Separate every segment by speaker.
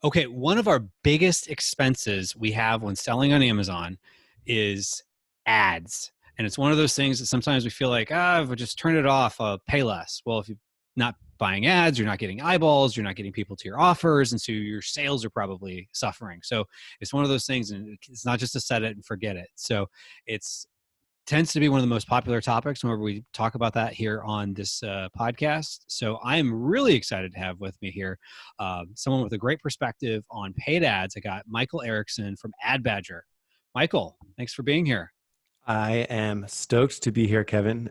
Speaker 1: Okay, one of our biggest expenses we have when selling on Amazon is ads. And it's one of those things that sometimes we feel like, if I just turn it off, I'll pay less. Well, if you're not buying ads, you're not getting eyeballs, you're not getting people to your offers, and so your sales are probably suffering. So it's one of those things, and it's not just to set it and forget it. So it's tends to be one of the most popular topics whenever we talk about that here on this podcast. So I am really excited to have with me here someone with a great perspective on paid ads. I got Michael Erickson from AdBadger. Michael, thanks for being here.
Speaker 2: I am stoked to be here, Kevin.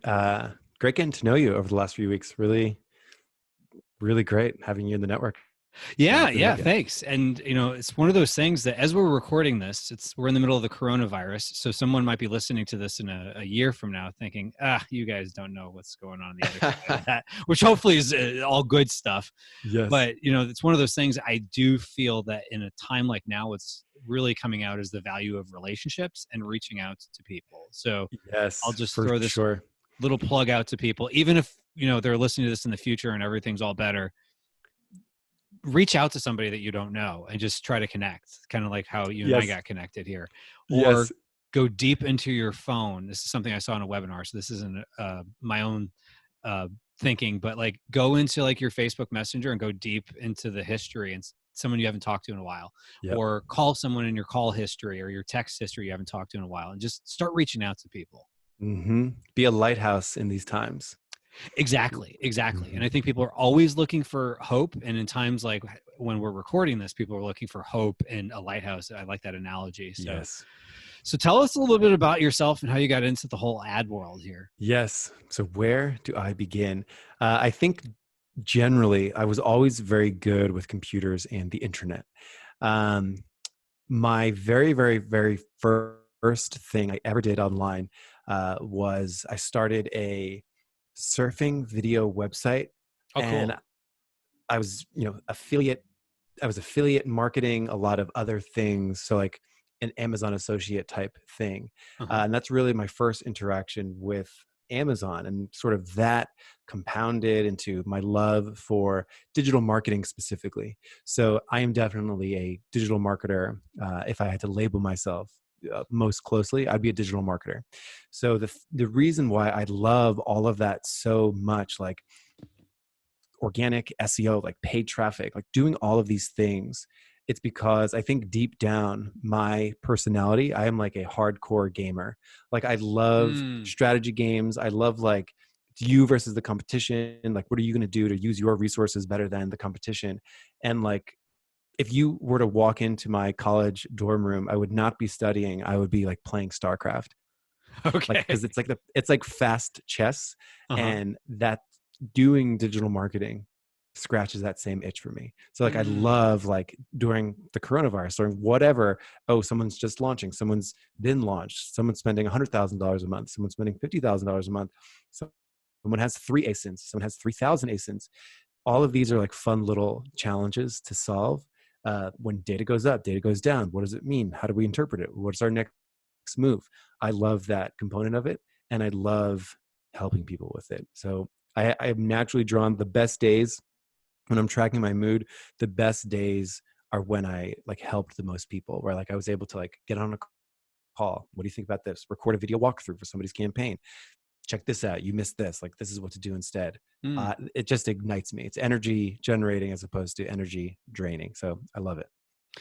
Speaker 2: Great getting to know you over the last few weeks. Really, really great having you in the network.
Speaker 1: Yeah, thanks. And it's one of those things that as we're recording this, we're in the middle of the coronavirus. So someone might be listening to this in a year from now thinking, you guys don't know what's going on the other side of that, which hopefully is all good stuff.
Speaker 2: Yes.
Speaker 1: But, it's one of those things I do feel that in a time like now, what's really coming out is the value of relationships and reaching out to people. So
Speaker 2: yes,
Speaker 1: I'll just throw this little plug out to people, even if, they're listening to this in the future and everything's all better. Reach out to somebody that you don't know and just try to connect, kind of like how you and I got connected here. Or go deep into your phone. This is something I saw in a webinar, so this isn't my own thinking, but like go into like your Facebook Messenger and go deep into the history and someone you haven't talked to in a while, or call someone in your call history or your text history you haven't talked to in a while, and just start reaching out to people.
Speaker 2: Mm-hmm. Be a lighthouse in these times.
Speaker 1: Exactly. Mm-hmm. And I think people are always looking for hope. And in times like when we're recording this, people are looking for hope in a lighthouse. I like that analogy. So, So tell us a little bit about yourself and how you got into the whole ad world here.
Speaker 2: Yes. So where do I begin? I think generally I was always very good with computers and the internet. My very, very, very first thing I ever did online was I started a surfing video website. And
Speaker 1: cool.
Speaker 2: I was, affiliate marketing, a lot of other things. So like an Amazon associate type thing. And that's really my first interaction with Amazon, and sort of that compounded into my love for digital marketing specifically. So I am definitely a digital marketer. If I had to label myself most closely, I'd be a digital marketer. So the reason why I love all of that so much, like organic SEO, like paid traffic, like doing all of these things, it's because I think deep down my personality, I am like a hardcore gamer. Like I love strategy games. I love like you versus the competition. Like, what are you going to do to use your resources better than the competition? And like, if you were to walk into my college dorm room, I would not be studying. I would be like playing StarCraft.
Speaker 1: Okay.
Speaker 2: Like, because it's like fast chess, and that doing digital marketing scratches that same itch for me. So like I love like during the coronavirus, during whatever, someone's just launching, someone's been launched, someone's spending $100,000 a month, someone's spending $50,000 a month, someone has 3 ASINs, someone has 3,000 ASINs. All of these are like fun little challenges to solve. When data goes up, data goes down, what does it mean? How do we interpret it? What's our next move? I love that component of it, and I love helping people with it. So I am naturally drawn. The best days when I'm tracking my mood, the best days are when I like helped the most people, where like I was able to like get on a call. What do you think about this? Record a video walkthrough for somebody's campaign. Check this out. You missed this. Like, this is what to do instead. It just ignites me. It's energy generating as opposed to energy draining. So I love it.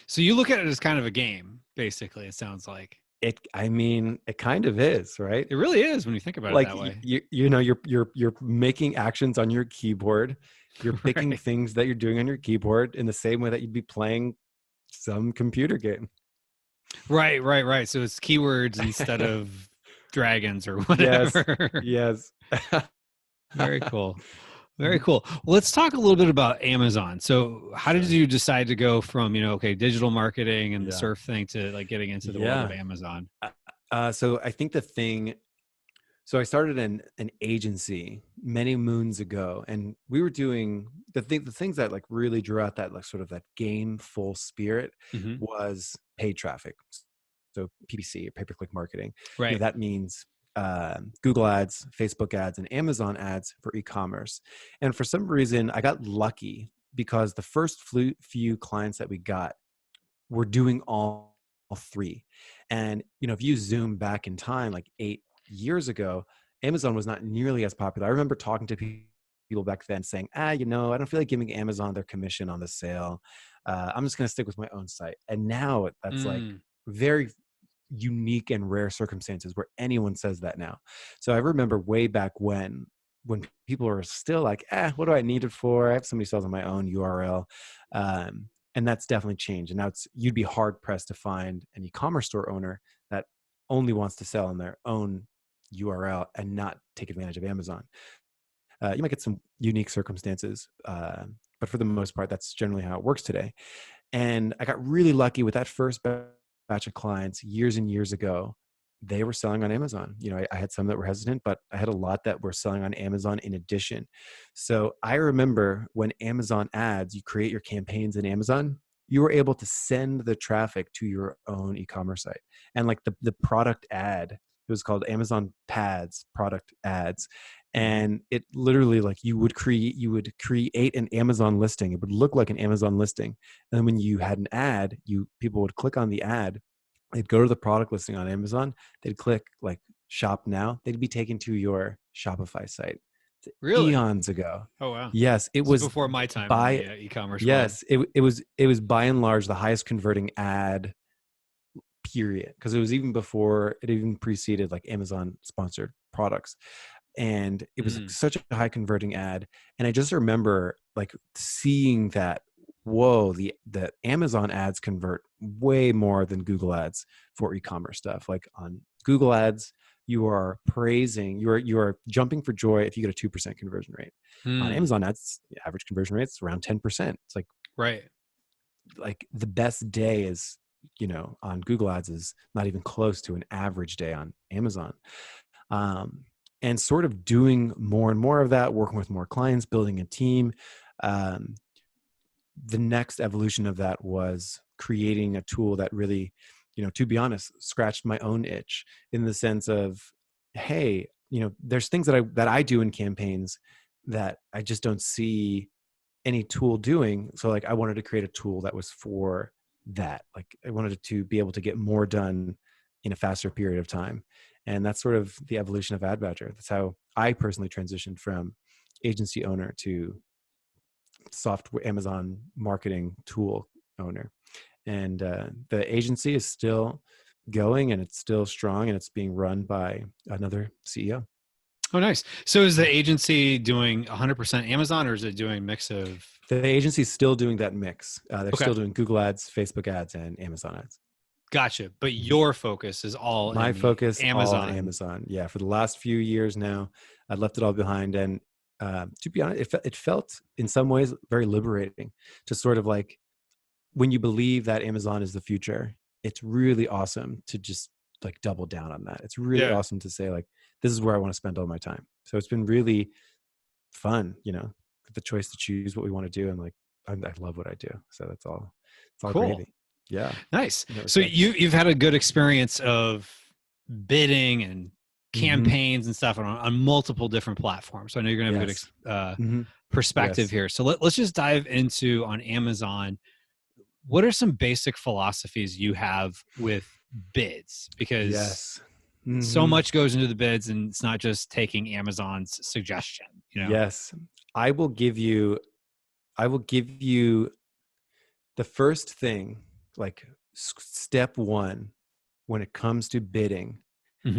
Speaker 1: So you look at it as kind of a game, basically, it sounds like.
Speaker 2: It kind of is, right?
Speaker 1: It really is when you think about
Speaker 2: like,
Speaker 1: it that way.
Speaker 2: You're making actions on your keyboard. You're picking things that you're doing on your keyboard in the same way that you'd be playing some computer game.
Speaker 1: Right. So it's keywords instead of dragons or whatever.
Speaker 2: Yes.
Speaker 1: Very cool. Very cool. Well, let's talk a little bit about Amazon. So how did you decide to go from, digital marketing and the surf thing to like getting into the world of Amazon?
Speaker 2: So I think so I started an agency many moons ago, and we were doing the things that like really drew out that like sort of that gameful spirit was paid traffic. So PPC, or pay-per-click marketing.
Speaker 1: Right.
Speaker 2: That means Google ads, Facebook ads, and Amazon ads for e-commerce. And for some reason, I got lucky because the first few clients that we got were doing all three. And, if you zoom back in time, like 8 years ago, Amazon was not nearly as popular. I remember talking to people back then saying, I don't feel like giving Amazon their commission on the sale. I'm just going to stick with my own site. And now that's like very unique and rare circumstances where anyone says that now. So I remember way back when people were still like, what do I need it for? I have somebody sells on my own URL. And that's definitely changed. And now you'd be hard pressed to find an e-commerce store owner that only wants to sell on their own URL and not take advantage of Amazon. You might get some unique circumstances, but for the most part, that's generally how it works today. And I got really lucky with that first batch of clients years and years ago. They were selling on Amazon. I had some that were hesitant, but I had a lot that were selling on Amazon in addition. So I remember when Amazon ads, you create your campaigns in Amazon, you were able to send the traffic to your own e-commerce site. And like the product ad, it was called Amazon Pads product ads. And it literally, like, you would create an Amazon listing. It would look like an Amazon listing. And then when you had an ad, people would click on the ad. They'd go to the product listing on Amazon. They'd click like shop now. They'd be taken to your Shopify site.
Speaker 1: Really?
Speaker 2: Eons ago.
Speaker 1: Oh, wow.
Speaker 2: Yes, it was
Speaker 1: before my time in the e-commerce world.
Speaker 2: Yes, it was by and large the highest converting ad, period, because it even preceded like Amazon sponsored products. And it was such a high converting ad. And I just remember like seeing that, whoa, the Amazon ads convert way more than Google ads for e-commerce stuff. Like on Google ads, you are jumping for joy if you get a 2% conversion rate. On Amazon ads, the average conversion rate is around 10%. It's like,
Speaker 1: right.
Speaker 2: Like the best day is, on Google ads is not even close to an average day on Amazon. And sort of doing more and more of that, working with more clients, building a team. The next evolution of that was creating a tool that really, to be honest, scratched my own itch in the sense of, hey, there's things that I do in campaigns that I just don't see any tool doing. So like I wanted to create a tool that was for that. Like I wanted to be able to get more done in a faster period of time. And that's sort of the evolution of AdBadger. That's how I personally transitioned from agency owner to software Amazon marketing tool owner. And the agency is still going and it's still strong and it's being run by another CEO.
Speaker 1: Oh, nice. So is the agency doing 100% Amazon or is it doing a mix of?
Speaker 2: The agency is still doing that mix. They're still doing Google ads, Facebook ads, and Amazon ads.
Speaker 1: Gotcha. But your focus is all
Speaker 2: my focus
Speaker 1: Amazon.
Speaker 2: All on Amazon. Yeah. For the last few years now, I left it all behind. And to be honest, it felt in some ways very liberating to sort of like, when you believe that Amazon is the future, it's really awesome to just like double down on that. It's really awesome to say like, this is where I want to spend all my time. So it's been really fun, the choice to choose what we want to do. And like, I love what I do. So it's all cool. Gravy. Yeah.
Speaker 1: Nice. So you've had a good experience of bidding and campaigns and stuff on multiple different platforms. So I know you're going to have a good perspective here. So let's just dive into on Amazon. What are some basic philosophies you have with bids? Because so much goes into the bids and it's not just taking Amazon's suggestion,
Speaker 2: Yes. I will give you the first thing, like step one, when it comes to bidding,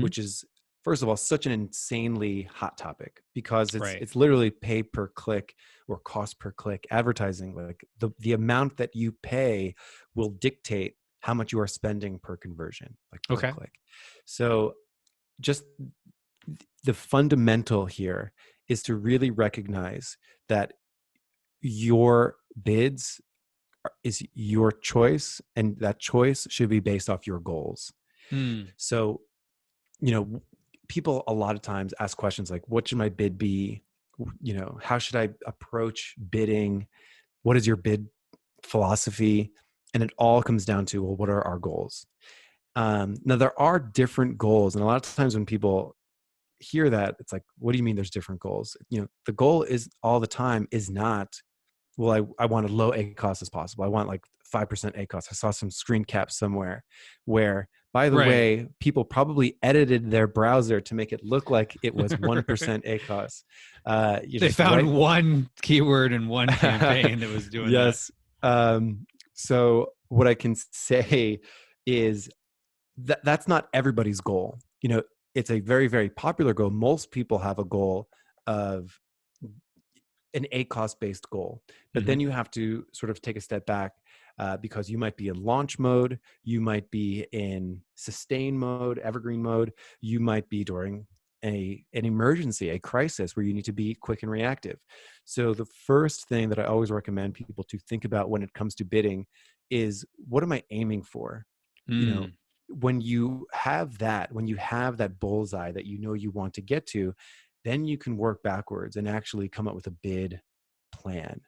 Speaker 2: which is, first of all, such an insanely hot topic because it's literally pay per click or cost per click advertising. Like the amount that you pay will dictate how much you are spending per conversion, like per click. So just the fundamental here is to really recognize that your bids is your choice, and that choice should be based off your goals. So, people a lot of times ask questions like, what should my bid be? How should I approach bidding? What is your bid philosophy? And it all comes down to, well, what are our goals? Now there are different goals. And a lot of times when people hear that, it's like, what do you mean there's different goals? The goal is all the time is not, well, I want a low ACOS as possible. I want like 5% ACOS. I saw some screen caps somewhere where, by the
Speaker 1: Right.
Speaker 2: way, people probably edited their browser to make it look like it was 1%
Speaker 1: Right.
Speaker 2: ACOS. You
Speaker 1: They
Speaker 2: just write.
Speaker 1: found one keyword in one campaign that was doing that.
Speaker 2: Yes. So what I can say is that that's not everybody's goal. It's a very, very popular goal. Most people have a goal of an ACOS based goal, but
Speaker 1: Hmm.
Speaker 2: then you have to sort of take a step back, because you might be in launch mode, you might be in sustain mode, evergreen mode, you might be during an emergency, a crisis where you need to be quick and reactive. So the first thing that I always recommend people to think about when it comes to bidding is, what am I aiming for? You know,
Speaker 1: Mm.
Speaker 2: when you have that bullseye that you want to get to, then you can work backwards and actually come up with a bid plan.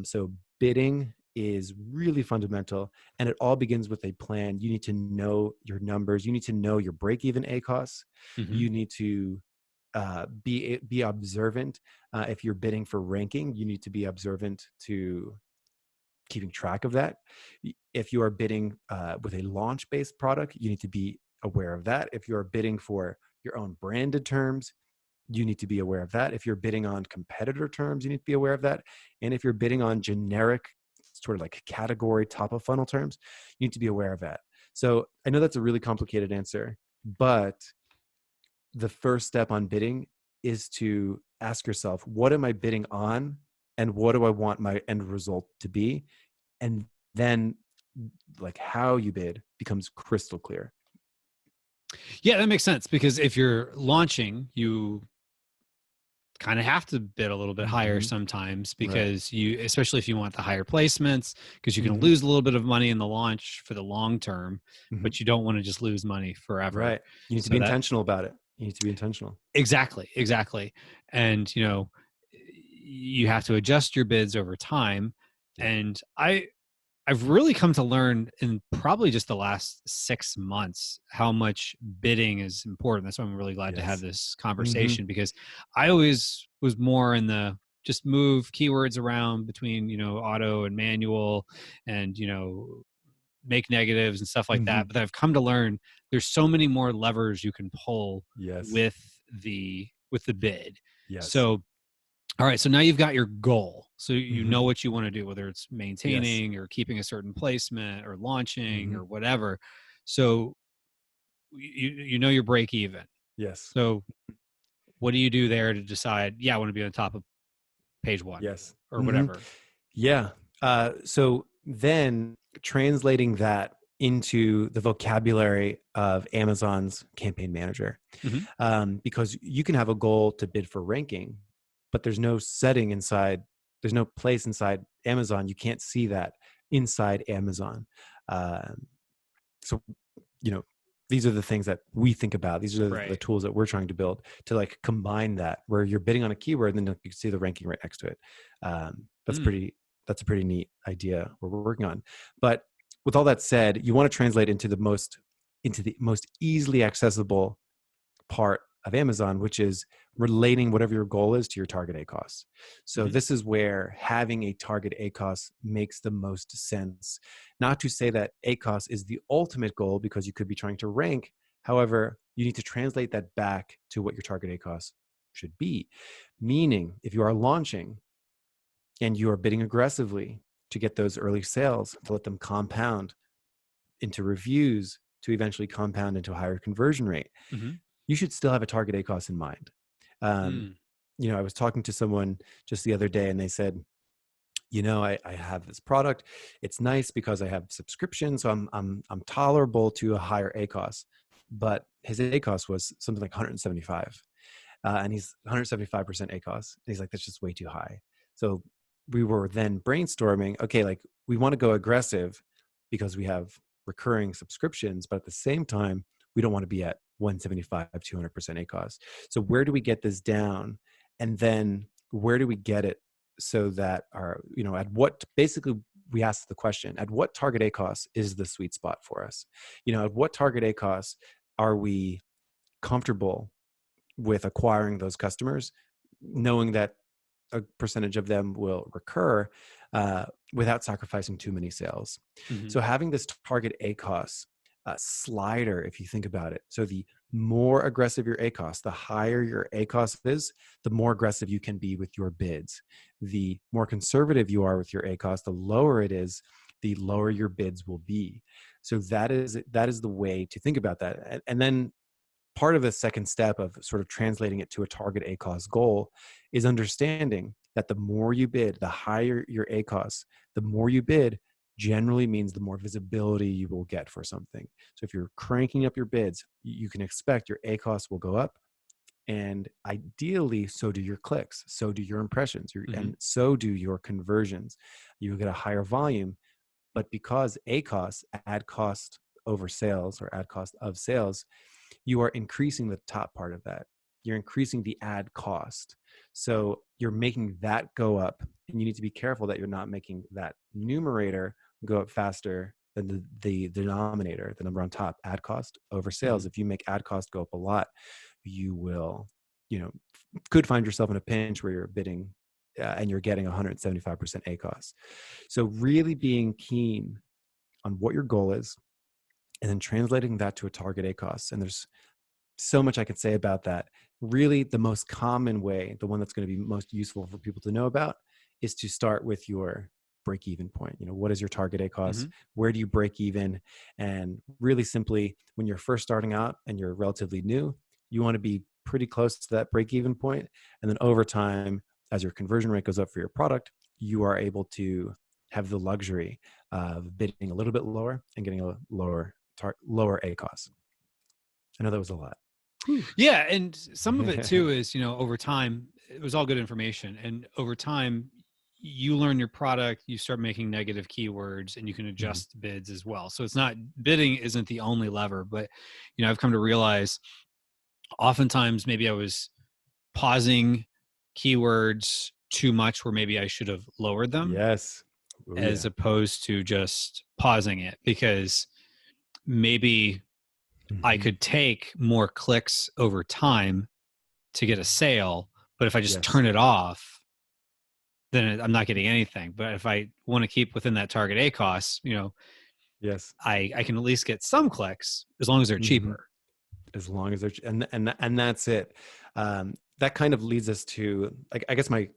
Speaker 2: So bidding is really fundamental, and it all begins with a plan. You need to know your numbers. You need to know your break-even ACOS.
Speaker 1: Hmm.
Speaker 2: You need to be observant. If you're bidding for ranking, you need to be observant to keeping track of that. If you are bidding with a launch-based product, you need to be aware of that. If you are bidding for your own branded terms, you need to be aware of that. If you're bidding on competitor terms, you need to be aware of that. And if you're bidding on generic, sort of like category top of funnel terms, you need to be aware of that. So I know that's a really complicated answer, but the first step on bidding is to ask yourself, what am I bidding on? And what do I want my end result to be? And then, like, how you bid becomes crystal clear.
Speaker 1: Yeah, that makes sense, because if you're launching, you kind of have to bid a little bit higher
Speaker 2: Mm-hmm.
Speaker 1: sometimes,
Speaker 2: Right.
Speaker 1: because especially if you want the higher placements, because you're going to
Speaker 2: Mm-hmm.
Speaker 1: lose a little bit of money in the launch for the long term,
Speaker 2: Mm-hmm.
Speaker 1: but you don't want to just lose money forever.
Speaker 2: Right. You need to be
Speaker 1: So that
Speaker 2: intentional about it. You need to be intentional.
Speaker 1: exactly, exactly. And you have to adjust your bids over time.
Speaker 2: Yeah.
Speaker 1: And I've really come to learn in probably just the last 6 months how much bidding is important. That's why I'm really glad to have
Speaker 2: Yes.
Speaker 1: this
Speaker 2: Mm-hmm.
Speaker 1: conversation, because I always was more in the just move keywords around between, auto and manual, and, make negatives and stuff like
Speaker 2: Mm-hmm.
Speaker 1: that. But I've come to learn there's so many more levers you can pull
Speaker 2: Yes.
Speaker 1: with the bid.
Speaker 2: Yes.
Speaker 1: So all right, so now you've got your goal. So you
Speaker 2: Mm-hmm.
Speaker 1: know what you want to do, whether it's
Speaker 2: Yes.
Speaker 1: maintaining or keeping a certain placement or launching
Speaker 2: Mm-hmm.
Speaker 1: or whatever. So you know your break even.
Speaker 2: Yes.
Speaker 1: So what do you do there to decide, yeah, I want to be on top of page one
Speaker 2: Yes.
Speaker 1: or
Speaker 2: Mm-hmm.
Speaker 1: whatever?
Speaker 2: Yeah. So then translating that into the vocabulary of Amazon's campaign manager,
Speaker 1: Hmm.
Speaker 2: because you can have a goal to bid for ranking, but there's no setting inside, there's no place inside Amazon. You can't see that inside Amazon. So, you know, these are the things that we think about. These are the
Speaker 1: Right.
Speaker 2: tools that we're trying to build to like combine that, where you're bidding on a keyword and then you can see the ranking right next to it. That's
Speaker 1: Mm.
Speaker 2: pretty. That's a pretty neat idea we're working on. But with all that said, you want to translate into the most easily accessible part of Amazon, which is relating whatever your goal is to your target ACOS. So
Speaker 1: Hmm.
Speaker 2: this is where having a target ACOS makes the most sense. Not to say that ACOS is the ultimate goal, because you could be trying to rank. However, you need to translate that back to what your target ACOS should be. Meaning, if you are launching and you are bidding aggressively to get those early sales, to let them compound into reviews, to eventually compound into a higher conversion rate,
Speaker 1: Hmm.
Speaker 2: you should still have a target ACOS in mind. Um,
Speaker 1: Mm.
Speaker 2: I was talking to someone just the other day, and they said, I have this product. It's nice because I have subscription, so I'm tolerable to a higher ACOS. But his ACOS was something like 175, and he's 175% ACOS. And he's like, that's just way too high. So we were then brainstorming. Okay, like we want to go aggressive because we have recurring subscriptions, but at the same time, we don't want to be at 175, 200% ACOS. So where do we get this down? And then where do we get it so that at what, basically we asked the question, at what target ACOS is the sweet spot for us? At what target ACOS are we comfortable with acquiring those customers, knowing that a percentage of them will recur without sacrificing too many sales.
Speaker 1: Mm-hmm.
Speaker 2: So having this target ACOS slider, if you think about it, so the more aggressive your ACOS, the higher your ACOS is, the more aggressive you can be with your bids. The more conservative you are with your ACOS, the lower it is, the lower your bids will be. So that is the way to think about that. And then part of the second step of sort of translating it to a target ACOS goal is understanding that the more you bid, the higher your ACOS, the more you bid generally means the more visibility you will get for something. So if you're cranking up your bids, you can expect your ACOS will go up, and ideally so do your clicks, so do your impressions, and so do your conversions. You get a higher volume, but because ACOS, ad cost over sales or ad cost of sales, you are increasing the top part of that. You're increasing the ad cost. So you're making that go up, and you need to be careful that you're not making that numerator go up faster than the denominator, the number on top, ad cost over sales. If you make ad cost go up a lot, you will, could find yourself in a pinch where you're bidding and you're getting 175% ACOS. So really being keen on what your goal is, and then translating that to a target ACOS. And there's so much I could say about that. Really, the most common way, the one that's going to be most useful for people to know about, is to start with your break-even point. What is your target ACOS? Where do you break even? And really simply, when you're first starting out and you're relatively new, you want to be pretty close to that break-even point. And then over time, as your conversion rate goes up for your product, you are able to have the luxury of bidding a little bit lower and getting a lower ACOS. I know that was a lot.
Speaker 1: Yeah. And some of it too is, over time, it was all good information. And over time, you learn your product, you start making negative keywords, and you can adjust bids as well. So bidding isn't the only lever, but, I've come to realize oftentimes maybe I was pausing keywords too much where maybe I should have lowered them.
Speaker 2: Yes.
Speaker 1: Ooh, as opposed to just pausing it, because maybe I could take more clicks over time to get a sale, but if I just turn it off, then I'm not getting anything. But if I want to keep within that target ACOS, I can at least get some clicks as long as they're cheaper.
Speaker 2: As long as they're, and that's it. That kind of leads us to, I guess, my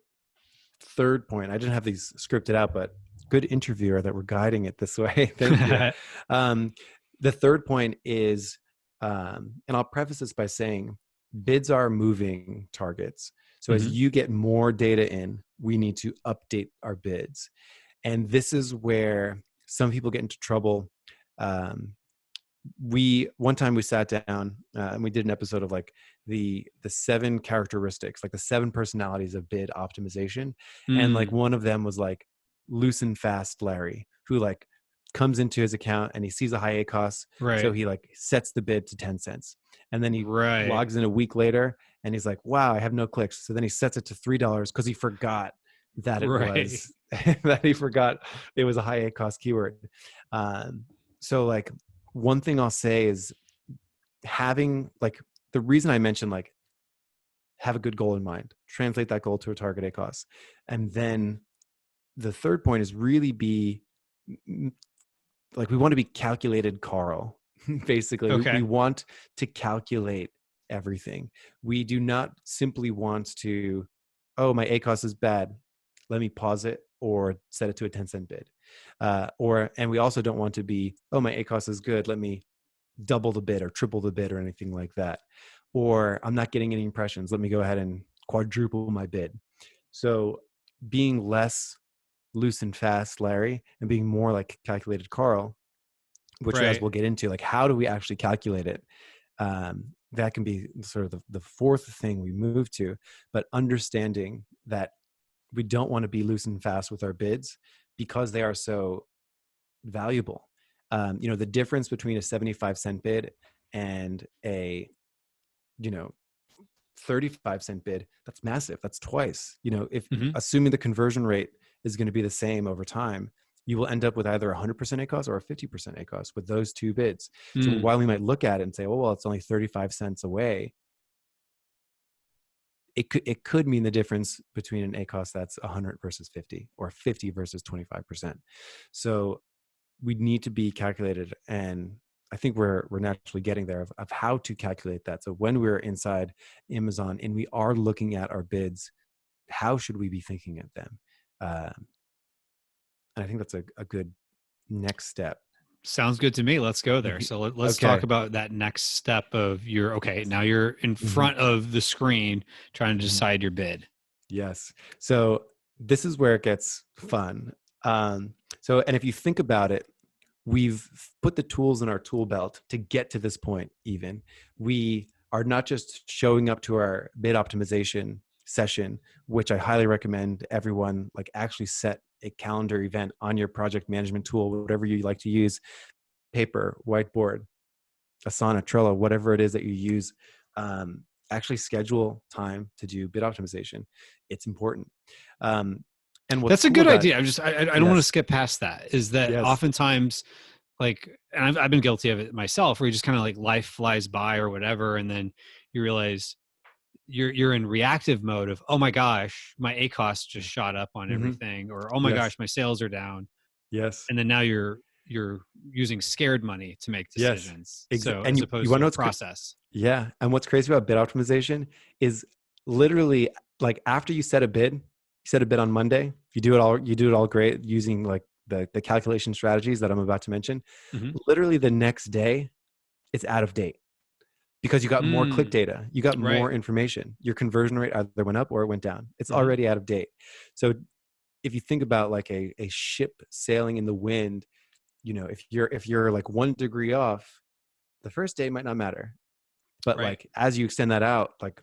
Speaker 2: third point. I didn't have these scripted out, but good interviewer that we're guiding it this way. Thank you. The third point is, and I'll preface this by saying, bids are moving targets. So as you get more data in, we need to update our bids. And this is where some people get into trouble. One time we sat down and we did an episode of like the 7 characteristics, like the 7 personalities of bid optimization. And like one of them was like loose and fast Larry, who like comes into his account and he sees a high ACOS.
Speaker 1: Right.
Speaker 2: So he like sets the bid to 10 cents. And then he logs in a week later and he's like, wow, I have no clicks. So then he sets it to $3 because he forgot that it was, that he forgot it was a high ACOS keyword. So like one thing I'll say is having like, the reason I mentioned like have a good goal in mind, translate that goal to a target ACOS. And then the third point is really be like, we want to be calculated Carl. Basically, we want to calculate everything. We do not simply want to, oh, my ACOS is bad, let me pause it or set it to a 10-cent bid. And we also don't want to be, oh, my ACOS is good, let me double the bid or triple the bid or anything like that. Or I'm not getting any impressions, let me go ahead and quadruple my bid. So being less loose and fast Larry and being more like calculated Carl, which as we'll get into, like how do we actually calculate it? That can be sort of the fourth thing we move to, but understanding that we don't want to be loose and fast with our bids because they are so valuable. The difference between a 75-cent bid and a 35-cent bid, that's massive. That's twice. If assuming the conversion rate is going to be the same over time, you will end up with either 100% ACOS or a 50% ACOS with those 2 bids. So while we might look at it and say, oh, well, it's only 35 cents away, it could mean the difference between an ACoS that's 100 versus 50 or 50 versus 25%. So we need to be calculated, and I think we're naturally getting there of how to calculate that. So when we're inside Amazon and we are looking at our bids, how should we be thinking of them? And I think that's a good next step.
Speaker 1: Sounds good to me. Let's go there. So let's talk about that next step of now you're in front of the screen trying to decide your bid.
Speaker 2: Yes. So this is where it gets fun. And if you think about it, we've put the tools in our tool belt to get to this point. Even we are not just showing up to our bid optimization session, which I highly recommend everyone like actually set a calendar event on your project management tool, whatever you like to use, paper, whiteboard, Asana, Trello, whatever it is that you use. Actually schedule time to do bid optimization. It's important. And
Speaker 1: that's a good idea. I don't want to skip past that. Is that oftentimes, like, and I've been guilty of it myself, where you just kind of like life flies by or whatever, and then you realize you're in reactive mode of, oh my gosh, my ACoS just shot up on everything, or oh my gosh, my sales are down.
Speaker 2: Yes.
Speaker 1: And then now you're using scared money to make decisions.
Speaker 2: Yes.
Speaker 1: So
Speaker 2: and
Speaker 1: as
Speaker 2: you
Speaker 1: opposed
Speaker 2: want
Speaker 1: to
Speaker 2: to
Speaker 1: a process.
Speaker 2: Yeah. And what's crazy about bid optimization is literally like after you set a bid on Monday, you do it all great using like the calculation strategies that I'm about to mention. Literally the next day it's out of date because you got more click data, you got more information. Your conversion rate either went up or it went down. It's already out of date. So if you think about like a ship sailing in the wind, if you're like 1 degree off, the first day might not matter. But like as you extend that out, like,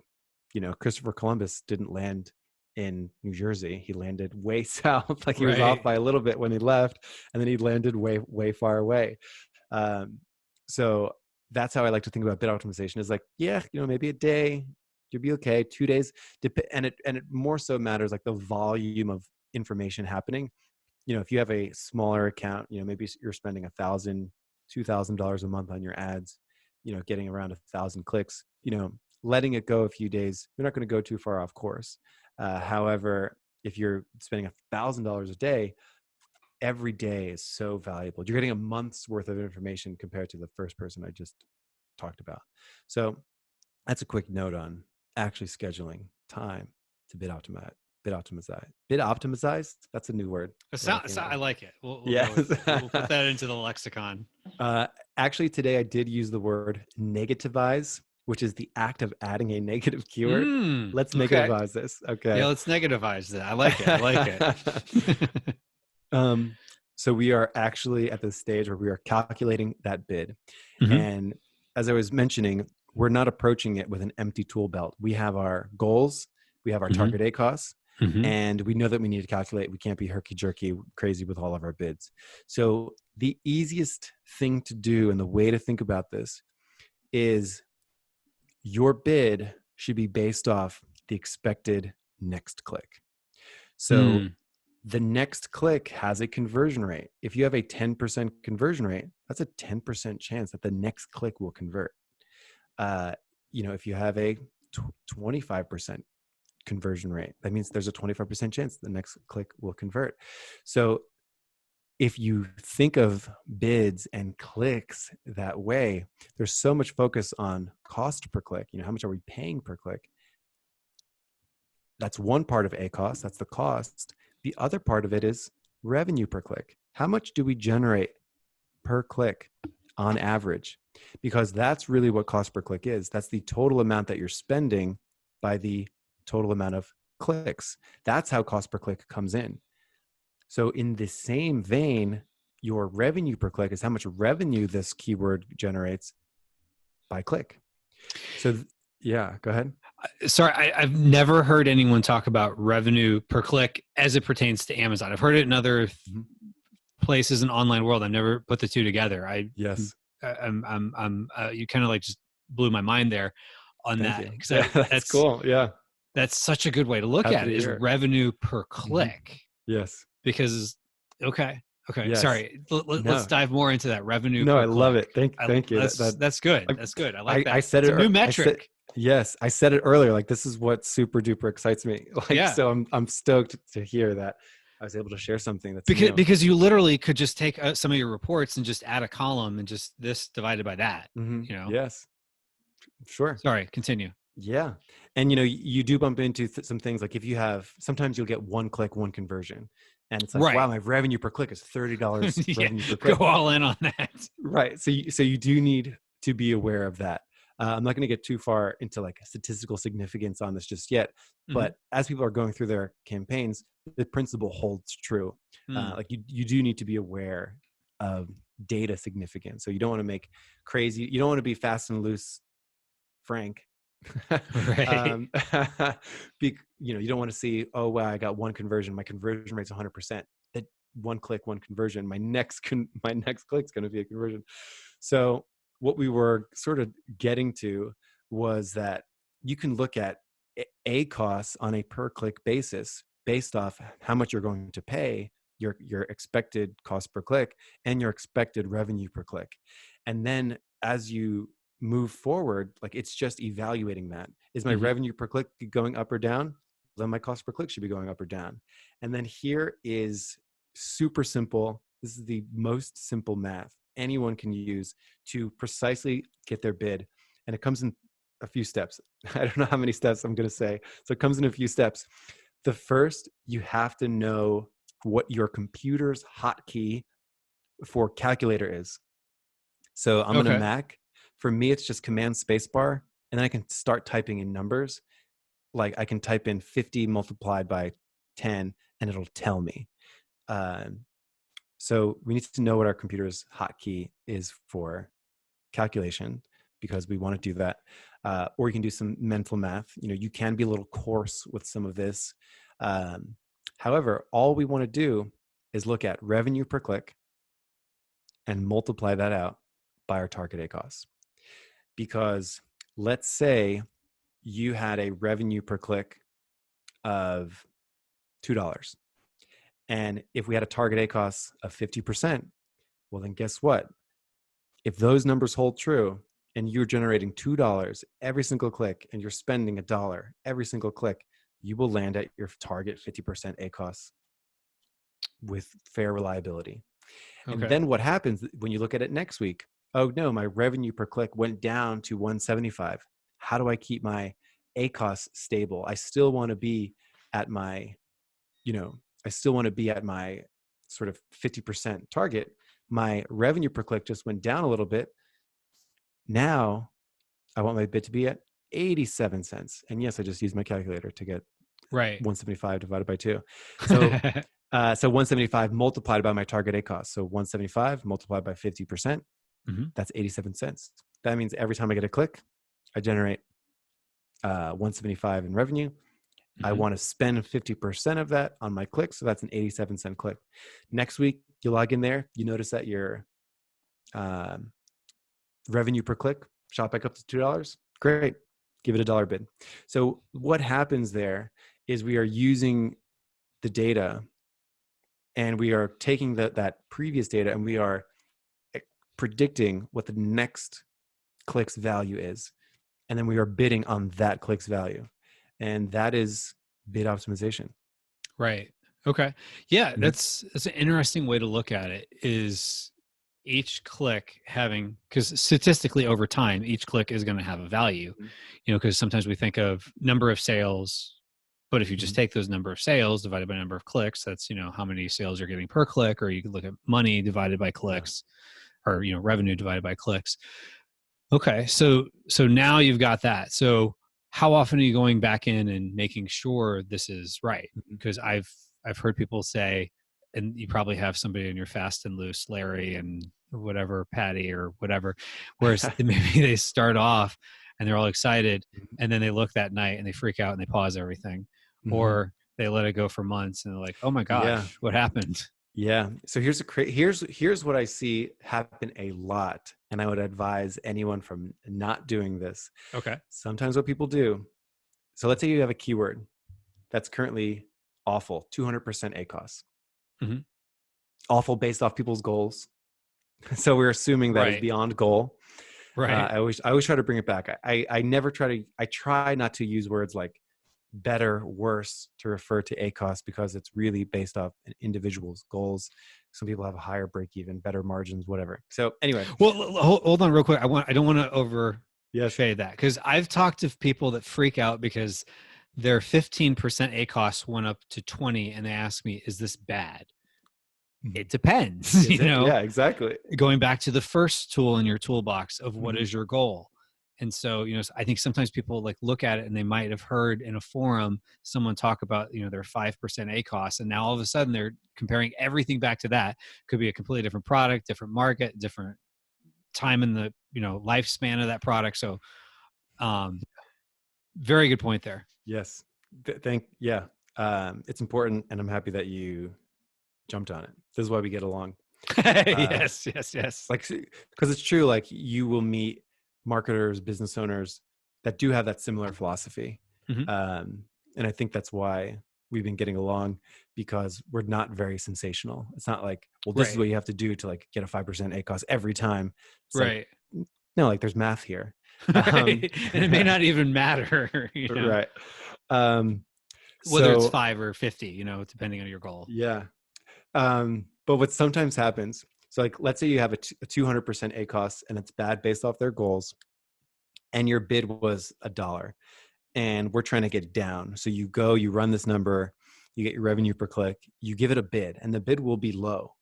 Speaker 2: Christopher Columbus didn't land in New Jersey. He landed way south. Like he was off by a little bit when he left, and then he landed way, way far away. So that's how I like to think about bid optimization is like, maybe a day, you'll be okay. 2 days. And it more so matters like the volume of information happening. If you have a smaller account, maybe you're spending $1,000, $2,000 a month on your ads, getting around 1,000 clicks, letting it go a few days, you're not going to go too far off course. However, if you're spending $1,000 a day, every day is so valuable. You're getting a month's worth of information compared to the first person I just talked about. So that's a quick note on actually scheduling time to bid optimize. That's a new word.
Speaker 1: I like it. We'll put that into the lexicon.
Speaker 2: Actually, today I did use the word negativize, which is the act of adding a negative keyword. Let's negativize this. Okay.
Speaker 1: Yeah, let's negativize that. I like it.
Speaker 2: So we are actually at this stage where we are calculating that bid. And as I was mentioning, we're not approaching it with an empty tool belt. We have our goals. We have our target ACoS. And we know that we need to calculate. We can't be herky-jerky crazy with all of our bids. So the easiest thing to do and the way to think about this is your bid should be based off the expected next click. So the next click has a conversion rate. If you have a 10% conversion rate, that's a 10% chance that the next click will convert. If you have a 25% conversion rate, that means there's a 25% chance the next click will convert. So if you think of bids and clicks that way, there's so much focus on cost per click. How much are we paying per click? That's one part of ACoS. That's the cost. The other part of it is revenue per click. How much do we generate per click on average? Because that's really what cost per click is. That's the total amount that you're spending by the total amount of clicks. That's how cost per click comes in. So in the same vein, your revenue per click is how much revenue this keyword generates by click. So go ahead.
Speaker 1: Sorry, I've never heard anyone talk about revenue per click as it pertains to Amazon. I've heard it in other places in the online world. I've never put the two together. You kind of like just blew my mind there on that.
Speaker 2: That's cool. Yeah.
Speaker 1: That's such a good way to look at it, is revenue per click.
Speaker 2: Yes.
Speaker 1: Because, okay.
Speaker 2: Yes.
Speaker 1: Sorry. Let's dive more into that revenue.
Speaker 2: No,
Speaker 1: per
Speaker 2: I
Speaker 1: click.
Speaker 2: love it. Thank you.
Speaker 1: That's good. That's good. I like that.
Speaker 2: I said
Speaker 1: it's a new metric.
Speaker 2: Yes, I said it earlier. Like, this is what super duper excites me. Like,
Speaker 1: Yeah.
Speaker 2: so I'm stoked to hear that I was able to share something that's
Speaker 1: Because
Speaker 2: new.
Speaker 1: because you literally could just take some of your reports and just add a column and just this divided by that,
Speaker 2: Hmm.
Speaker 1: you know.
Speaker 2: Yes, sure.
Speaker 1: Sorry, continue.
Speaker 2: Yeah. And you do bump into some things like if you have sometimes you'll get one click, one conversion. And it's like, wow,
Speaker 1: Right.
Speaker 2: my revenue per click is $30
Speaker 1: Yeah,
Speaker 2: revenue per
Speaker 1: go
Speaker 2: click.
Speaker 1: all in on that.
Speaker 2: Right. So you do need to be aware of that. I'm not going to get too far into like statistical significance on this just yet,
Speaker 1: Mhm.
Speaker 2: but as people are going through their campaigns, the principle holds true.
Speaker 1: Mm.
Speaker 2: Like you do need to be aware of data significance. So you don't want to make crazy. You don't want to be fast and loose, Frank.
Speaker 1: Right.
Speaker 2: um, you don't want to see, oh wow, I got one conversion. My conversion rate's 100%. That one click, one conversion. My next click's going to be a conversion. So what we were sort of getting to was that you can look at a cost on a per click basis based off how much you're going to pay, your expected cost per click, and your expected revenue per click. And then as you move forward, like it's just evaluating that. Is my
Speaker 1: Mhm.
Speaker 2: revenue per click going up or down? Then my cost per click should be going up or down. And then here is super simple. This is the most simple math anyone can use to precisely get their bid. And it comes in a few steps. I don't know how many steps I'm going to say. So it comes in a few steps. The first, you have to know what your computer's hotkey for calculator is. So I'm in a
Speaker 1: Okay.
Speaker 2: Mac. For me, it's just Command Spacebar, and then I can start typing in numbers. Like I can type in 50 multiplied by 10, and it'll tell me. Um, so we need to know what our computer's hotkey is for calculation because we want to do that. Or you can do some mental math. You can be a little coarse with some of this. Um, However, all we want to do is look at revenue per click and multiply that out by our target ACoS. Because let's say you had a revenue per click of $2. And if we had a target ACoS of 50%, well, then guess what? If those numbers hold true and you're generating $2 every single click and you're spending $1 every single click, you will land at your target 50% ACoS with fair reliability. And
Speaker 1: Okay.
Speaker 2: then what happens when you look at it next week? Oh no, my revenue per click went down to 175. How do I keep my ACoS stable? I still want to be at my, you know, I still want to be at my sort of 50% target. My revenue per click just went down a little bit. Now I want my bid to be at 87 cents. And yes, I just used my calculator to get
Speaker 1: Right.
Speaker 2: 175 divided by 2. So so 175 multiplied by my target ACoS. So 175 multiplied by 50%,
Speaker 1: Mhm.
Speaker 2: that's 87 cents. That means every time I get a click, I generate 175 in revenue. I
Speaker 1: Mhm.
Speaker 2: want to spend 50% of that on my click. So that's an 87-cent click. Next week, you log in there, you notice that your um, revenue per click shot back up to $2. Great. Give it a dollar bid. So what happens there is we are using the data and we are taking that previous data and we are predicting what the next click's value is. And then we are bidding on that click's value. And that is bid optimization.
Speaker 1: Right. Okay. Yeah,
Speaker 2: Mhm.
Speaker 1: that's an interesting way to look at it is each click having because statistically over time each click is going to have a value,
Speaker 2: Mhm.
Speaker 1: because sometimes we think of number of sales, but if you just
Speaker 2: Mhm.
Speaker 1: take those number of sales divided by number of clicks, that's how many sales you're getting per click, or you could look at money divided by
Speaker 2: Yeah.
Speaker 1: clicks, or revenue divided by clicks. Okay, so now you've got that. So how often are you going back in and making sure this is right?
Speaker 2: Mhm.
Speaker 1: Because I've heard people say, and you probably have somebody in your fast and loose, Larry and whatever, Patty or whatever, whereas maybe they start off and they're all excited, and then they look that night and they freak out and they pause everything,
Speaker 2: Mhm.
Speaker 1: or they let it go for months and they're like, oh my
Speaker 2: Yeah.
Speaker 1: gosh, what happened?
Speaker 2: Yeah. So here's what I see happen a lot, and I would advise anyone from not doing this.
Speaker 1: Okay.
Speaker 2: Sometimes what people do. So let's say you have a keyword that's currently awful, 200% ACoS,
Speaker 1: Hmm.
Speaker 2: awful based off people's goals. So we're assuming that is
Speaker 1: Right.
Speaker 2: beyond goal.
Speaker 1: Right.
Speaker 2: I always try to bring it back. I never I try not to use words like better, worse to refer to ACOS, because it's really based off an individual's goals. Some people have a higher break even, better margins, whatever. So anyway.
Speaker 1: Well, hold on real quick. I don't want to
Speaker 2: Yes.
Speaker 1: overfade that, because I've talked to people that freak out because their 15% ACOS went up to 20, and they ask me, is this bad? It depends.
Speaker 2: Yeah, exactly.
Speaker 1: Going back to the first tool in your toolbox of what
Speaker 2: Mm-hmm.
Speaker 1: is your goal. And so, I think sometimes people like look at it and they might have heard in a forum someone talk about, their 5% ACOS. And now all of a sudden they're comparing everything back to that. Could be a completely different product, different market, different time in the, lifespan of that product. So, very good point there.
Speaker 2: Yes. It's important, and I'm happy that you jumped on it. This is why we get along.
Speaker 1: Yes.
Speaker 2: Like, because it's true, like you will meet marketers, business owners that do have that similar philosophy.
Speaker 1: Mhm.
Speaker 2: And I think that's why we've been getting along, because we're not very sensational. It's not like, well, this is what you have to do to like get a 5% ACOS every time. It's
Speaker 1: Right.
Speaker 2: like, no, like there's math here.
Speaker 1: Right. And it may not even matter,
Speaker 2: Right.
Speaker 1: whether it's
Speaker 2: So
Speaker 1: 5 or 50, depending on your goal.
Speaker 2: yeah. But what sometimes happens, so like, let's say you have a 200% ACOS and it's bad based off their goals, and your bid was $1, and we're trying to get down. So you run this number, you get your revenue per click, you give it a bid, and the bid will be low,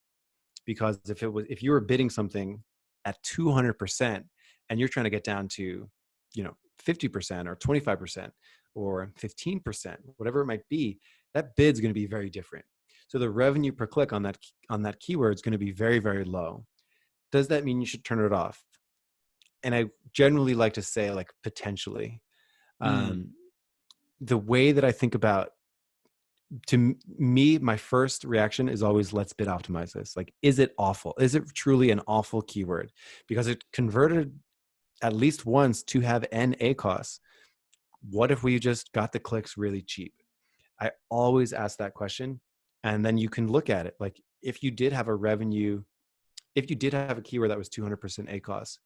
Speaker 2: because if you were bidding something at 200% and you're trying to get down to, 50% or 25% or 15%, whatever it might be, that bid's going to be very different. So the revenue per click on that keyword is going to be very, very low. Does that mean you should turn it off? And I generally like to say, like, potentially. The way that I think about, to me, my first reaction is always, let's bid optimize this. Like, is it awful? Is it truly an awful keyword? Because it converted at least once to have an ACOS. What if we just got the clicks really cheap? I always ask that question. And then you can look at it. Like, if you did have a keyword that was 200% ACOS,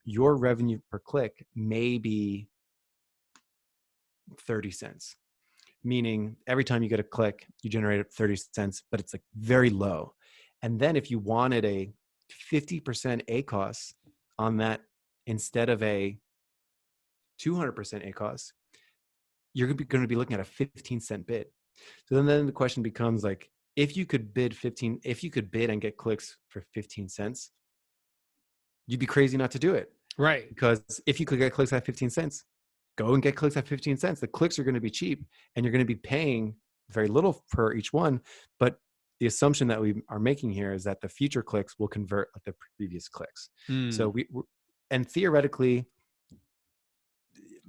Speaker 2: your revenue per click may be 30 cents. Meaning every time you get a click, you generate 30 cents, but it's like very low. And then if you wanted a 50% ACOS on that instead of a 200% ACOS, you're going to be looking at a 15-cent bid. So then the question becomes, like, if you could bid and get clicks for 15 cents, you'd be crazy not to do it.
Speaker 1: Right.
Speaker 2: Because if you could get clicks at 15 cents, go and get clicks at 15 cents. The clicks are going to be cheap, and you're going to be paying very little per each one. But the assumption that we are making here is that the future clicks will convert like the previous clicks. So and theoretically,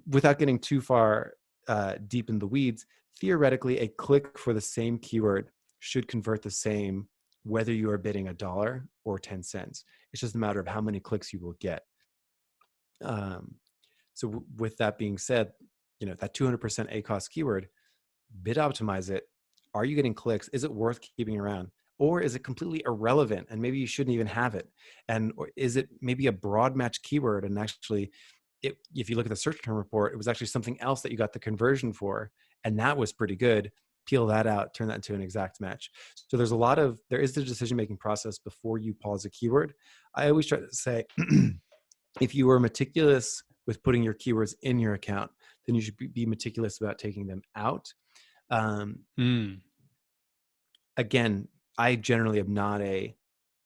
Speaker 2: without getting too far deep in the weeds, theoretically, a click for the same keyword should convert the same whether you are bidding $1 or 10 cents. It's just a matter of how many clicks you will get. So with that being said, that 200% ACOS keyword, bid optimize it. Are you getting clicks? Is it worth keeping around? Or is it completely irrelevant and maybe you shouldn't even have it? Or is it maybe a broad match keyword, and actually, if you look at the search term report, it was actually something else that you got the conversion for, and that was pretty good. Peel that out, turn that into an exact match. So there is the decision-making process before you pause a keyword. I always try to say, if you were meticulous with putting your keywords in your account, then you should be meticulous about taking them out. Again, I generally am not a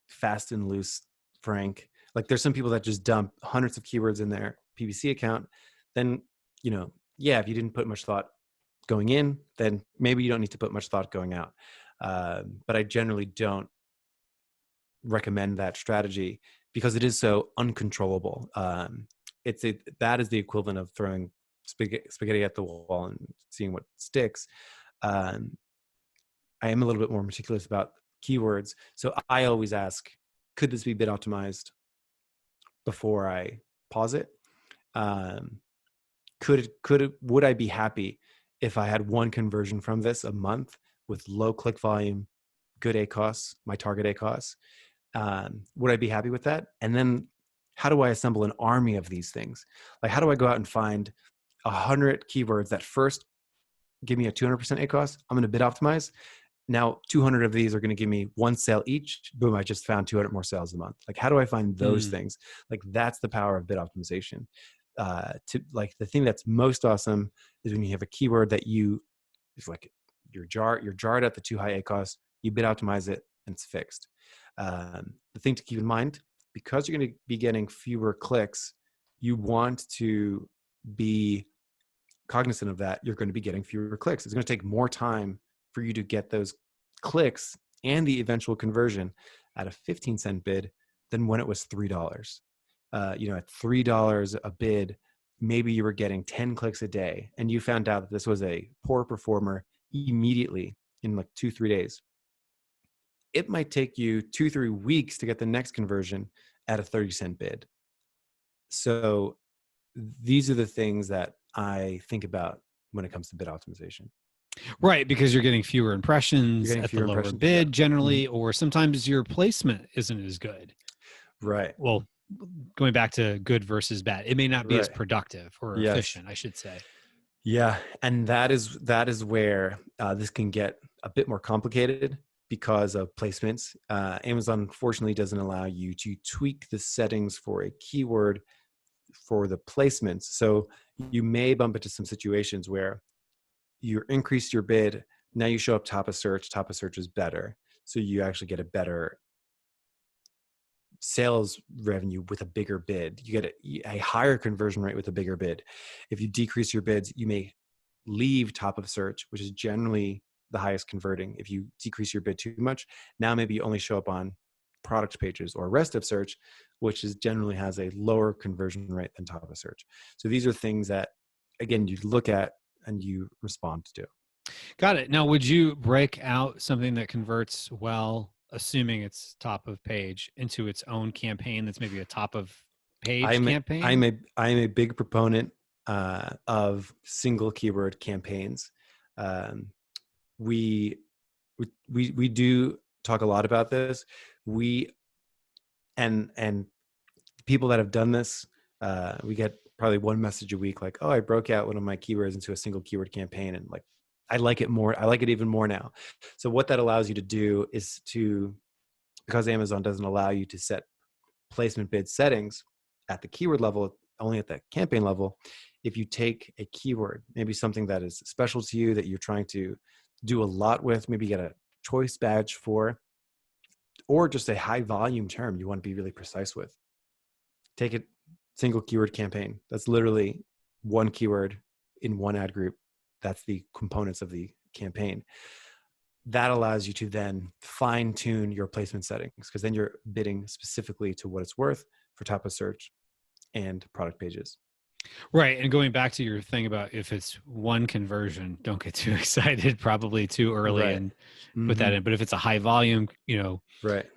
Speaker 2: fast and loose Frank. Like, there's some people that just dump hundreds of keywords in their PPC account. Then, if you didn't put much thought going in, then maybe you don't need to put much thought going out. But I generally don't recommend that strategy because it is so uncontrollable. That is the equivalent of throwing spaghetti at the wall and seeing what sticks. I am a little bit more meticulous about keywords. So I always ask, could this be bid optimized before I pause it? Would I be happy if I had one conversion from this a month with low click volume, good ACOS, my target ACOS? Would I be happy with that? And then how do I assemble an army of these things? Like, how do I go out and find 100 keywords that first give me a 200% ACoS? I'm going to bid optimize. Now 200 of these are going to give me one sale each. Boom, I just found 200 more sales a month. Like, how do I find those things? Like, that's the power of bid optimization. Like, the thing that's most awesome is when you have a keyword that it's like you're jarred at the too high ACoS, you bid optimize it and it's fixed. The thing to keep in mind, because you're going to be getting fewer clicks, you want to be cognizant of that. You're going to be getting fewer clicks. It's going to take more time for you to get those clicks and the eventual conversion at a 15-cent bid than when it was $3. At $3 a bid, maybe you were getting 10 clicks a day, and you found out that this was a poor performer immediately in like 2-3 days. It might take you 2-3 weeks to get the next conversion at a 30-cent bid. So these are the things that I think about when it comes to bid optimization.
Speaker 1: Right, because you're getting fewer impressions at the lower bid generally, or sometimes your placement isn't as good.
Speaker 2: Right.
Speaker 1: Well, going back to good versus bad, it may not be as productive or efficient, I should say.
Speaker 2: Yeah, and that is where this can get a bit more complicated because of placements. Amazon unfortunately doesn't allow you to tweak the settings for a keyword for the placements. So you may bump into some situations where you increase your bid, now you show up top of search is better. So you actually get a better sales revenue with a bigger bid. You get a higher conversion rate with a bigger bid. If you decrease your bids, you may leave top of search, which is generally the highest converting. If you decrease your bid too much, now maybe you only show up on product pages or rest of search, which generally has a lower conversion rate than top of search. So these are things that, again, you look at and you respond to.
Speaker 1: Got it. Now, would you break out something that converts well, assuming it's top of page, into its own campaign that's maybe a top of page campaign?
Speaker 2: I'm a big proponent of single keyword campaigns. We do talk a lot about this. And people that have done this, we get probably one message a week like, oh, I broke out one of my keywords into a single keyword campaign, and like, I like it more. I like it even more now. So what that allows you to do is because Amazon doesn't allow you to set placement bid settings at the keyword level, only at the campaign level. If you take a keyword, maybe something that is special to you that you're trying to do a lot with, maybe get a choice badge for, or just a high volume term you want to be really precise with, take a single keyword campaign. That's literally one keyword in one ad group. That's the components of the campaign. That allows you to then fine tune your placement settings, because then you're bidding specifically to what it's worth for top of search and product pages.
Speaker 1: Right. And going back to your thing about if it's one conversion, don't get too excited, probably too early, and put that in. But if it's a high volume,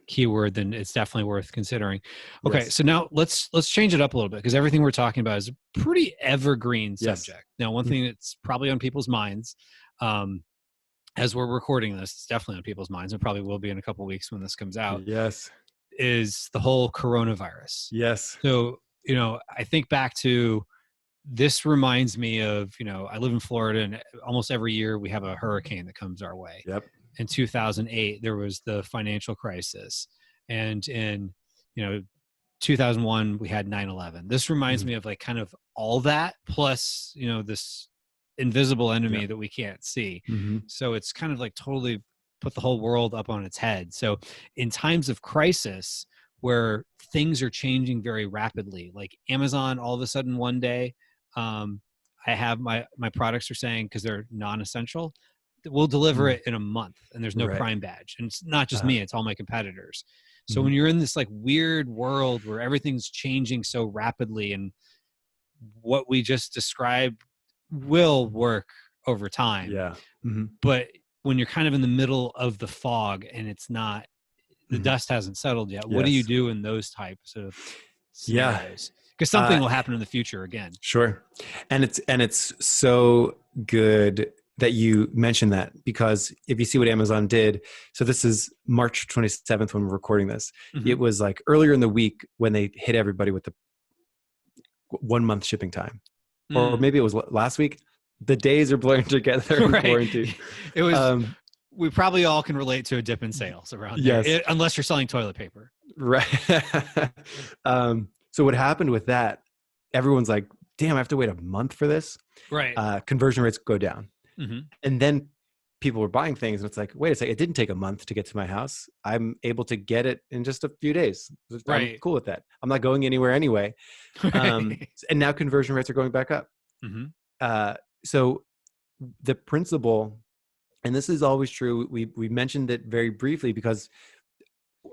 Speaker 1: keyword, then it's definitely worth considering. Okay. So now let's change it up a little bit, because everything we're talking about is a pretty evergreen subject. Now, one thing that's probably on people's minds, as we're recording this, it's definitely on people's minds, and probably will be in a couple of weeks when this comes out, is the whole coronavirus. So, I think back to, this reminds me of, I live in Florida, and almost every year we have a hurricane that comes our way. In 2008, there was the financial crisis. And in, 2001, we had 9/11. This reminds me of like kind of all that, plus, this invisible enemy that we can't see. So it's kind of like totally put the whole world up on its head. So in times of crisis, where things are changing very rapidly, like Amazon, all of a sudden one day, I have my products are saying, because they're non-essential, we'll deliver it in a month, and there's no Prime badge. And it's not just me, it's all my competitors. So when you're in this like weird world where everything's changing so rapidly, and what we just described will work over time. But when you're kind of in the middle of the fog and it's not, the dust hasn't settled yet, what do you do in those types of scenarios? Because something will happen in the future again.
Speaker 2: And it's so good that you mentioned that, because if you see what Amazon did, so this is March 27th when we're recording this.
Speaker 1: Mm-hmm.
Speaker 2: It was like earlier in the week when they hit everybody with the 1 month shipping time, or maybe it was last week. The days are blurring together in quarantine.
Speaker 1: It was. We probably all can relate to a dip in sales around there, unless you're selling toilet paper.
Speaker 2: Right. So what happened with that? Everyone's like, "Damn, I have to wait a month for this."
Speaker 1: Right.
Speaker 2: Conversion rates go down,
Speaker 1: mm-hmm.
Speaker 2: and then people were buying things, and it's like, wait a second, it didn't take a month to get to my house. I'm able to get it in just a few days. I'm cool with that. I'm not going anywhere anyway. And now conversion rates are going back up.
Speaker 1: Mm-hmm.
Speaker 2: So the principle, and this is always true, we mentioned it very briefly, because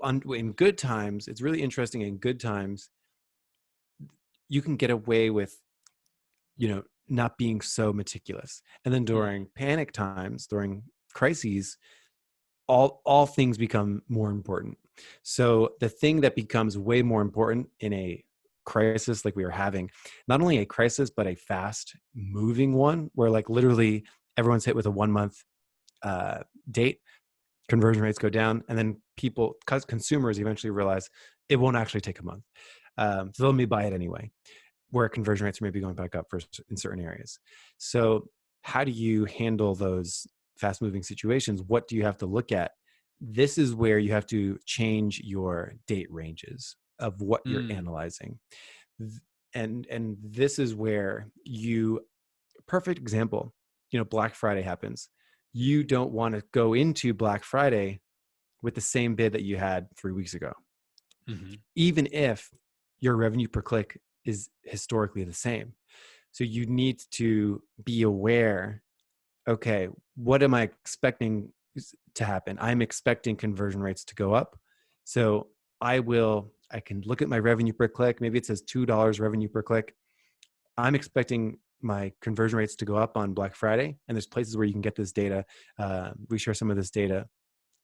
Speaker 2: in good times, it's really interesting. In good times, you can get away with, not being so meticulous. And then during panic times, during crises, all things become more important. So the thing that becomes way more important in a crisis like we were having, not only a crisis, but a fast moving one, where like literally everyone's hit with a 1 month date, conversion rates go down, and then consumers eventually realize it won't actually take a month. So let me buy it anyway, where conversion rates are maybe going back up in certain areas. So how do you handle those fast moving situations? What do you have to look at? This is where you have to change your date ranges of what you're analyzing. And this is where perfect example, Black Friday happens. You don't want to go into Black Friday with the same bid that you had 3 weeks ago. Mm-hmm. Even if your revenue per click is historically the same. So you need to be aware, okay, what am I expecting to happen? I'm expecting conversion rates to go up. So I can look at my revenue per click. Maybe it says $2 revenue per click. I'm expecting my conversion rates to go up on Black Friday. And there's places where you can get this data. We share some of this data,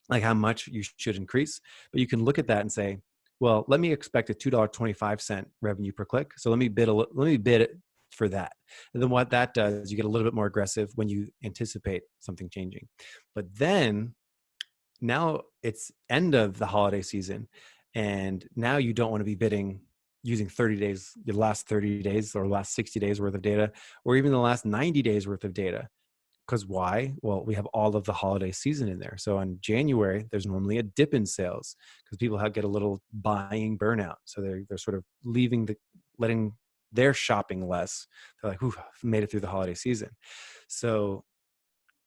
Speaker 2: like how much you should increase. But you can look at that and say, well, let me expect a $2.25 revenue per click. So let me bid it for that. And then what that does, you get a little bit more aggressive when you anticipate something changing. But then now it's end of the holiday season, and now you don't want to be bidding using 30 days, the last 30 days or last 60 days worth of data, or even the last 90 days worth of data. Because why? Well, we have all of the holiday season in there. So on January, there's normally a dip in sales because people get a little buying burnout. So they're sort of letting their shopping less. They're like, "Ooh, I've made it through the holiday season." So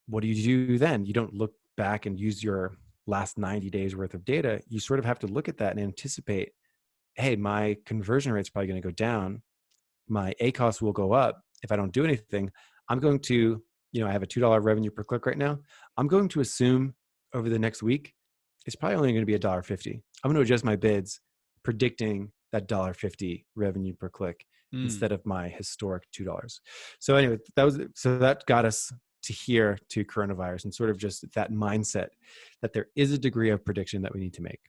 Speaker 2: what do you do then? You don't look back and use your last 90 days worth of data. You sort of have to look at that and anticipate, hey, my conversion rate's probably going to go down. My ACoS will go up if I don't do anything. I'm going to, I have a $2 revenue per click right now. I'm going to assume over the next week, it's probably only going to be $1.50. I'm going to adjust my bids, predicting that $1.50 revenue per click instead of my historic $2. So anyway, that got us to coronavirus, and sort of just that mindset that there is a degree of prediction that we need to make.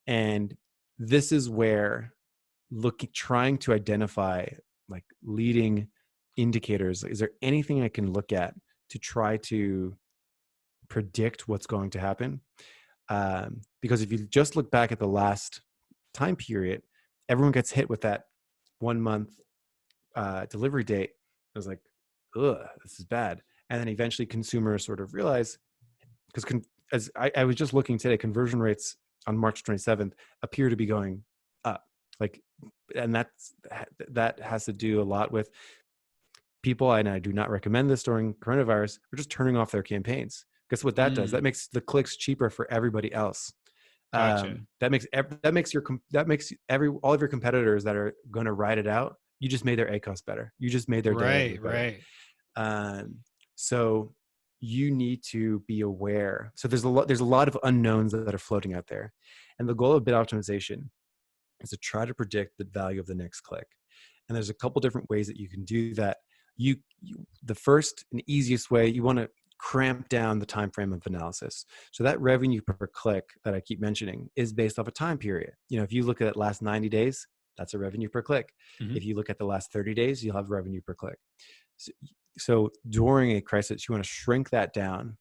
Speaker 2: And this is where trying to identify like leading indicators. Is there anything I can look at to try to predict what's going to happen? Because if you just look back at the last time period, everyone gets hit with that 1 month delivery date. I was like, ugh, this is bad. And then eventually consumers sort of realize, because as I was just looking today, conversion rates on March 27th appear to be going up. And that has to do a lot with people, and I do not recommend this during coronavirus, are just turning off their campaigns. Guess what that does? That makes the clicks cheaper for everybody else.
Speaker 1: Gotcha.
Speaker 2: That makes all of your competitors that are going to ride it out. You just made their ACoS better. You just made their data better.
Speaker 1: Right.
Speaker 2: So you need to be aware. So there's a lot of unknowns that are floating out there, and the goal of bid optimization is to try to predict the value of the next click. And there's a couple different ways that you can do that. The first and easiest way, you want to cramp down the time frame of analysis. So that revenue per click that I keep mentioning is based off a time period. If you look at the last 90 days, that's a revenue per click. Mm-hmm. If you look at the last 30 days, you'll have revenue per click. So So during a crisis, you want to shrink that down.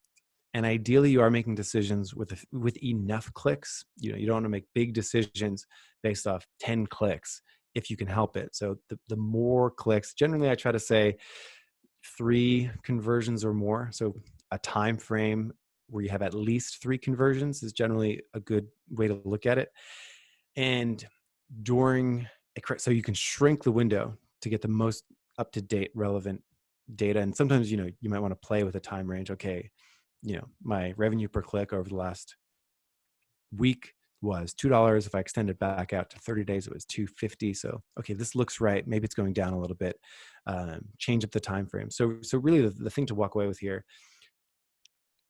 Speaker 2: And ideally, you are making decisions with enough clicks. You know, you don't want to make big decisions based off 10 clicks if you can help it. So the more clicks, generally, I try to say 3 conversions or more. So a time frame where you have at least 3 conversions is generally a good way to look at it. And during so you can shrink the window to get the most up-to-date relevant data. And sometimes, you know, you might want to play with a time range. Okay, you know, my revenue per click over the last week was $2. If I extend it back out to 30 days, it was $2.50. So, okay, this looks right. Maybe it's going down a little bit. Change up the time frame. So really the thing to walk away with here,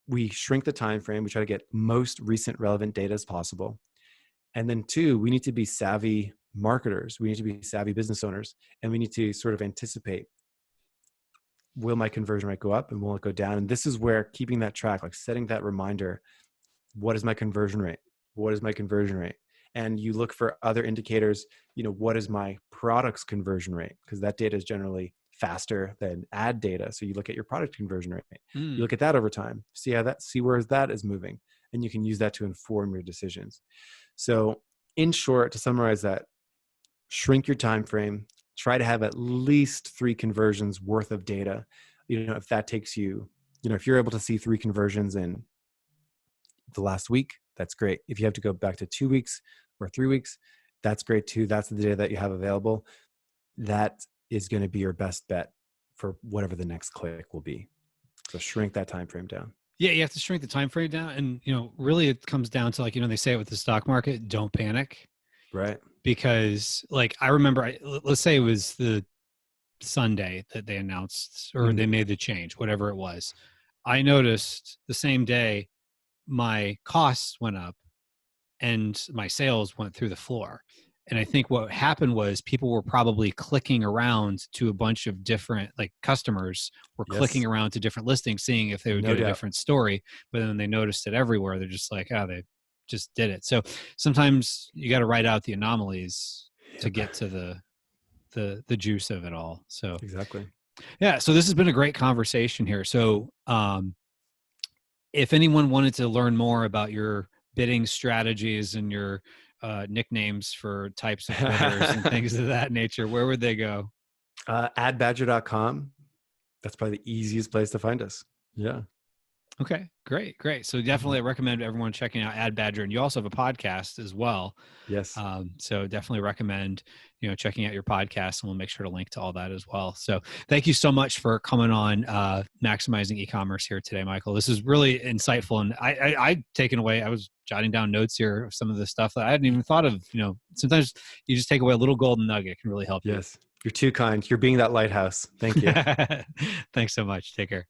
Speaker 2: we shrink the time frame. We try to get most recent relevant data as possible. And then 2, we need to be savvy marketers. We need to be savvy business owners. And we need to sort of anticipate, will my conversion rate go up and will it go down? And this is where keeping that track, like setting that reminder, what is my conversion rate? What is my conversion rate? And you look for other indicators, you know, what is my product's conversion rate? Because that data is generally faster than ad data. So you look at your product conversion rate. You look at that over time, see where that is moving. And you can use that to inform your decisions. So in short, to summarize that, shrink your time frame, try to have at least 3 conversions worth of data. You know, if that takes you, you know, if you're able to see 3 conversions in the last week, that's great. If you have to go back to 2 weeks or 3 weeks, that's great too. That's the data that you have available. That is going to be your best bet for whatever the next click will be. So shrink that time frame down.
Speaker 1: Yeah, you have to shrink the time frame down. And, you know, really it comes down to, like, you know, they say it with the stock market, don't panic.
Speaker 2: Right.
Speaker 1: Because, like, I remember, let's say it was the Sunday that they announced or they made the change, whatever it was. I noticed the same day my costs went up and my sales went through the floor. And I think what happened was people were probably clicking around to a bunch of different, like, customers were clicking around to different listings, seeing if they would get a different story. But then they noticed it everywhere. They're just like, oh, they just did it. So sometimes you got to write out the anomalies to get to the juice of it all. So
Speaker 2: exactly.
Speaker 1: Yeah. So this has been a great conversation here. So if anyone wanted to learn more about your bidding strategies and your nicknames for types of bidders and things of that nature, where would they go?
Speaker 2: AdBadger.com. That's probably the easiest place to find us. Yeah.
Speaker 1: Okay, great. So definitely I recommend everyone checking out AdBadger, and you also have a podcast as well.
Speaker 2: Yes.
Speaker 1: So definitely recommend, you know, checking out your podcast, and we'll make sure to link to all that as well. So thank you so much for coming on Maximizing E-commerce here today, Michael. This is really insightful, and I taken away, I was jotting down notes here of some of the stuff that I hadn't even thought of. You know, sometimes you just take away a little golden nugget, it can really help you.
Speaker 2: Yes, you're too kind. You're being that lighthouse. Thank you.
Speaker 1: Thanks so much. Take care.